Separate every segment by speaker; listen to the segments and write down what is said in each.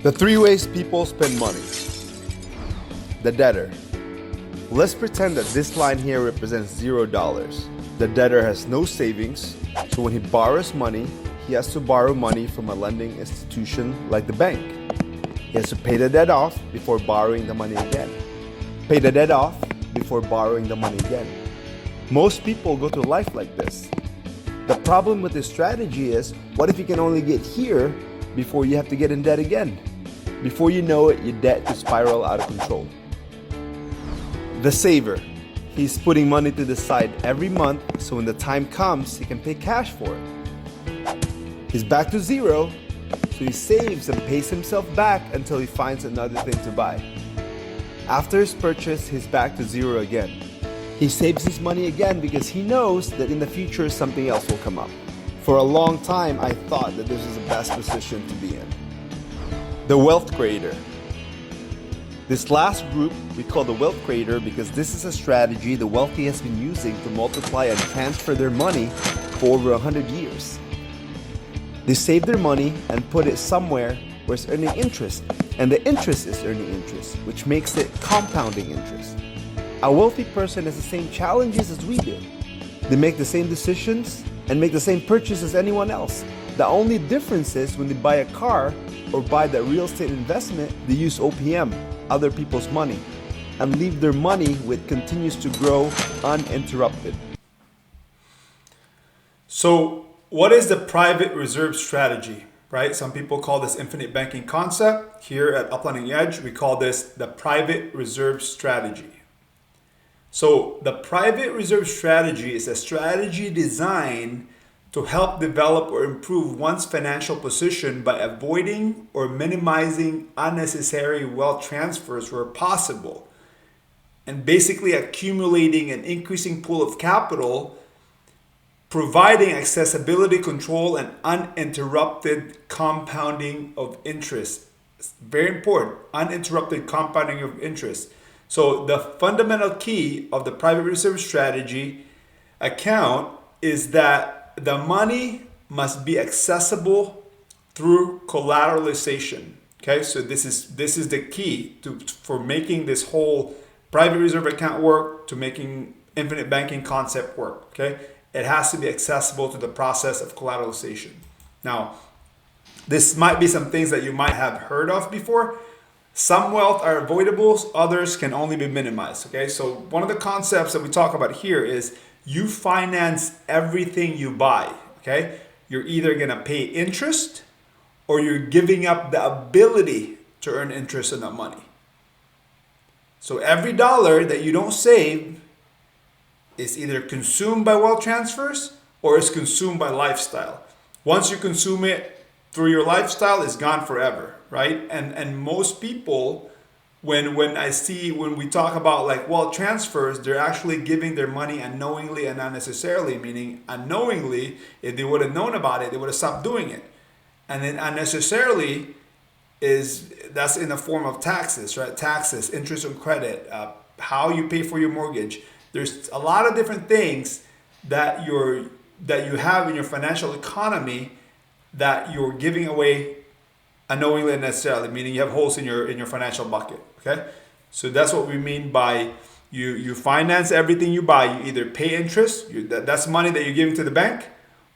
Speaker 1: The three ways people spend money. The debtor. Let's pretend that this line here represents $0. The debtor has no savings, so when he borrows money, he has to borrow money from a lending institution like the bank. He has to pay the debt off before borrowing the money again. Pay the debt off before borrowing the money again. Most people go through life like this. The problem with this strategy is, what if you can only get here before you have to get in debt again? Before you know it, your debt will spiral out of control. The saver. He's putting money to the side every month so when the time comes, he can pay cash for it. He's back to zero, so he saves and pays himself back until he finds another thing to buy. After his purchase, he's back to zero again. He saves his money again because he knows that in the future something else will come up. For a long time, I thought that this was the best position to be in. The wealth creator. This last group we call the wealth creator because this is a strategy the wealthy has been using to multiply and transfer their money for over 100 years. They save their money and put it somewhere where it's earning interest, and the interest is earning interest, which makes it compounding interest. A wealthy person has the same challenges as we do. They make the same decisions and make the same purchase as anyone else. The only difference is when they buy a car or buy that real estate investment, they use OPM, other people's money, and leave their money which continues to grow uninterrupted.
Speaker 2: So what is the private reserve strategy, right? Some people call this infinite banking concept. Here at Uplanding Edge, we call this the private reserve strategy. So the private reserve strategy is a strategy designed to help develop or improve one's financial position by avoiding or minimizing unnecessary wealth transfers where possible, and basically accumulating an increasing pool of capital, providing accessibility control and uninterrupted compounding of interest. It's very important, uninterrupted compounding of interest. So the fundamental key of the private reserve strategy account is that the money must be accessible through collateralization. Okay, so this is the key for making this whole private reserve account work, to making infinite banking concept work. Okay, it has to be accessible to the process of collateralization. Now, this might be some things that you might have heard of before. Some wealth are avoidable, others can only be minimized. Okay, so one of the concepts that we talk about here is you finance everything you buy. Okay, you're either gonna pay interest or you're giving up the ability to earn interest on that money. So every dollar that you don't save is either consumed by wealth transfers or is consumed by lifestyle. Once you consume it through your lifestyle, it's gone forever, right? And most people, when we talk about like wealth transfers, they're actually giving their money unknowingly and unnecessarily, meaning unknowingly, if they would have known about it, they would have stopped doing it. And then unnecessarily that's in the form of taxes, right? Taxes, interest on credit, how you pay for your mortgage. There's a lot of different things that you have in your financial economy that you're giving away unknowingly and necessarily, meaning you have holes in your financial bucket. Okay, so that's what we mean by you finance everything you buy. You either pay interest, that's money that you're giving to the bank,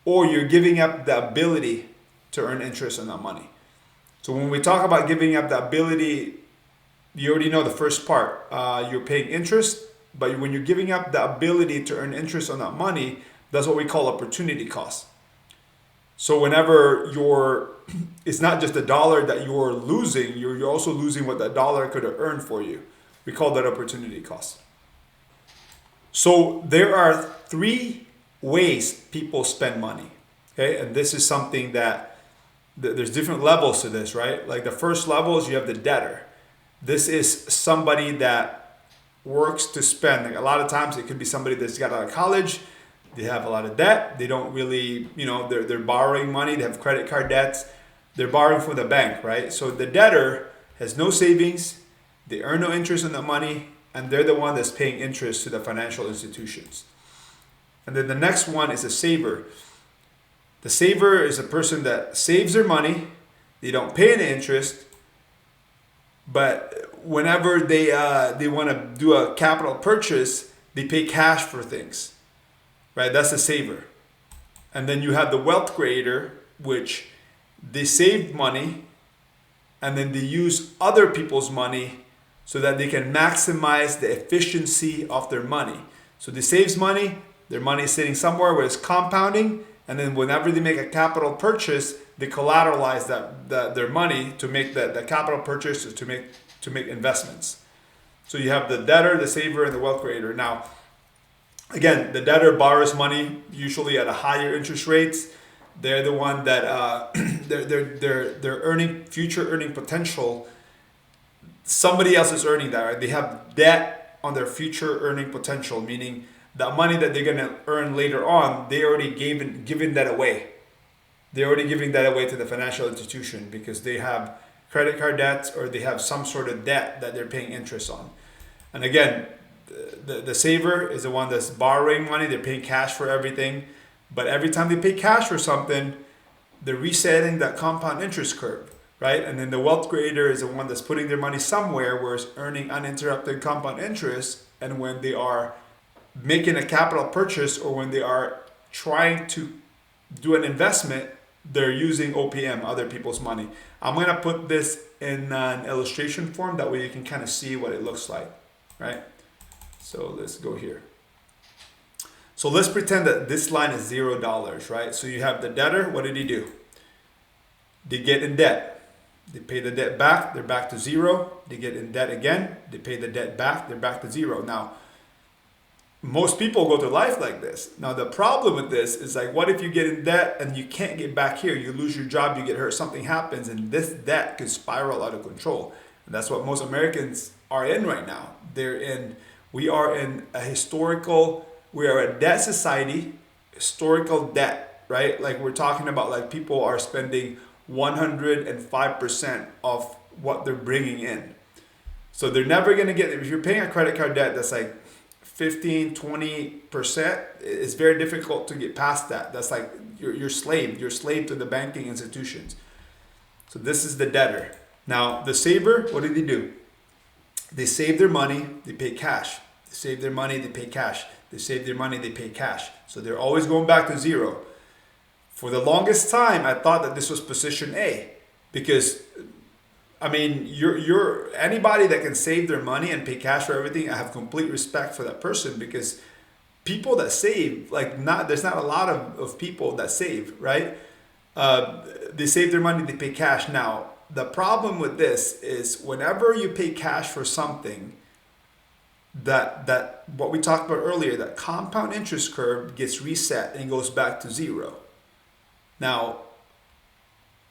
Speaker 2: or you're giving up the ability to earn interest on that money. So when we talk about giving up the ability, you already know the first part. You're paying interest, but when you're giving up the ability to earn interest on that money, that's what we call opportunity cost. So whenever it's not just the dollar that you're losing, you're also losing what that dollar could have earned for you. We call that opportunity cost. So there are three ways people spend money. Okay, and this is something that there's different levels to this, right? Like the first level is you have the debtor. This is somebody that works to spend. Like a lot of times it could be somebody that's got out of college. They have a lot of debt. They don't really, they're borrowing money. They have credit card debts. They're borrowing from the bank, right? So the debtor has no savings. They earn no interest on the money, and they're the one that's paying interest to the financial institutions. And then the next one is a saver. The saver is a person that saves their money. They don't pay any interest. But whenever they want to do a capital purchase, they pay cash for things, right? That's the saver. And then you have the wealth creator, which they save money and then they use other people's money so that they can maximize the efficiency of their money. So they saves money, their money is sitting somewhere where it's compounding, and then whenever they make a capital purchase, they collateralize their money to make the capital purchase to make investments. So you have the debtor, the saver, and the wealth creator. Now, again, the debtor borrows money usually at a higher interest rates. They're the one that they're earning future earning potential. Somebody else is earning that, right? They have debt on their future earning potential, meaning the money that they're gonna earn later on, they already given that away. They're already giving that away to the financial institution because they have credit card debts or they have some sort of debt that they're paying interest on. And again, the saver is the one that's borrowing money. They're paying cash for everything. But every time they pay cash for something, they're resetting that compound interest curve, right? And then the wealth creator is the one that's putting their money somewhere where it's earning uninterrupted compound interest. And when they are making a capital purchase or when they are trying to do an investment, they're using OPM, other people's money. I'm going to put this in an illustration form. That way you can kind of see what it looks like, right? So let's go here. So let's pretend that this line is $0, right? So you have the debtor. What did he do? They get in debt. They pay the debt back. They're back to zero. They get in debt again. They pay the debt back. They're back to zero. Now, most people go through life like this. Now, the problem with this is like, what if you get in debt and you can't get back here? You lose your job, you get hurt, something happens, and this debt could spiral out of control. And that's what most Americans are in right now. We are in we are a debt society, historical debt, right? Like we're talking about like people are spending 105% of what they're bringing in. So they're never going to get, if you're paying a credit card debt that's like 15, 20%, it's very difficult to get past that. That's like you're slave to the banking institutions. So this is the debtor. Now the saver, what did they do? They save their money, they pay cash. They save their money, they pay cash. They save their money, they pay cash. So they're always going back to zero. For the longest time, I thought that this was position A, because I mean, you're anybody that can save their money and pay cash for everything. I have complete respect for that person, because people that save, there's not a lot of people that save, right? They save their money, they pay cash. Now, the problem with this is whenever you pay cash for something, that what we talked about earlier, that compound interest curve gets reset and goes back to zero. Now,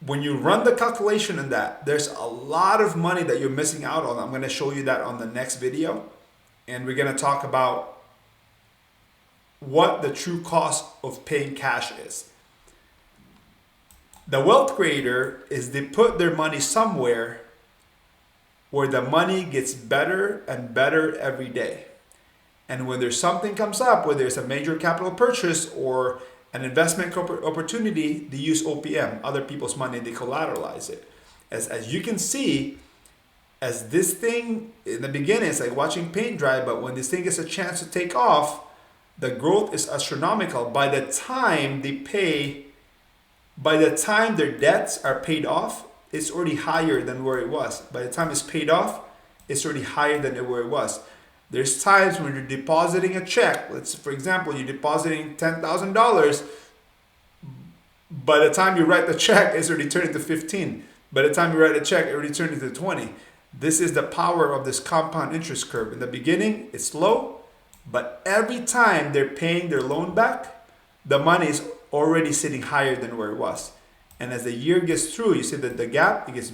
Speaker 2: when you run the calculation in that, there's a lot of money that you're missing out on. I'm going to show you that on the next video. And we're going to talk about what the true cost of paying cash is. The wealth creator is they put their money somewhere where the money gets better and better every day. And when there's something comes up, whether it's a major capital purchase or an investment opportunity, they use OPM, other people's money, they collateralize it. As you can see, as this thing, in the beginning, it's like watching paint dry, but when this thing gets a chance to take off, the growth is astronomical. By the time their debts are paid off, it's already higher than where it was. By the time it's paid off, it's already higher than where it was. There's times when you're depositing a check. For example, you're depositing $10,000. By the time you write the check, it's already turned into 15. By the time you write a check, it already turned into 20. This is the power of this compound interest curve. In the beginning, it's low, but every time they're paying their loan back, the money is already sitting higher than where it was. And as the year gets through, you see that the gap, it gets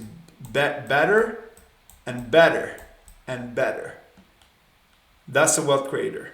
Speaker 2: better and better and better. That's the wealth creator.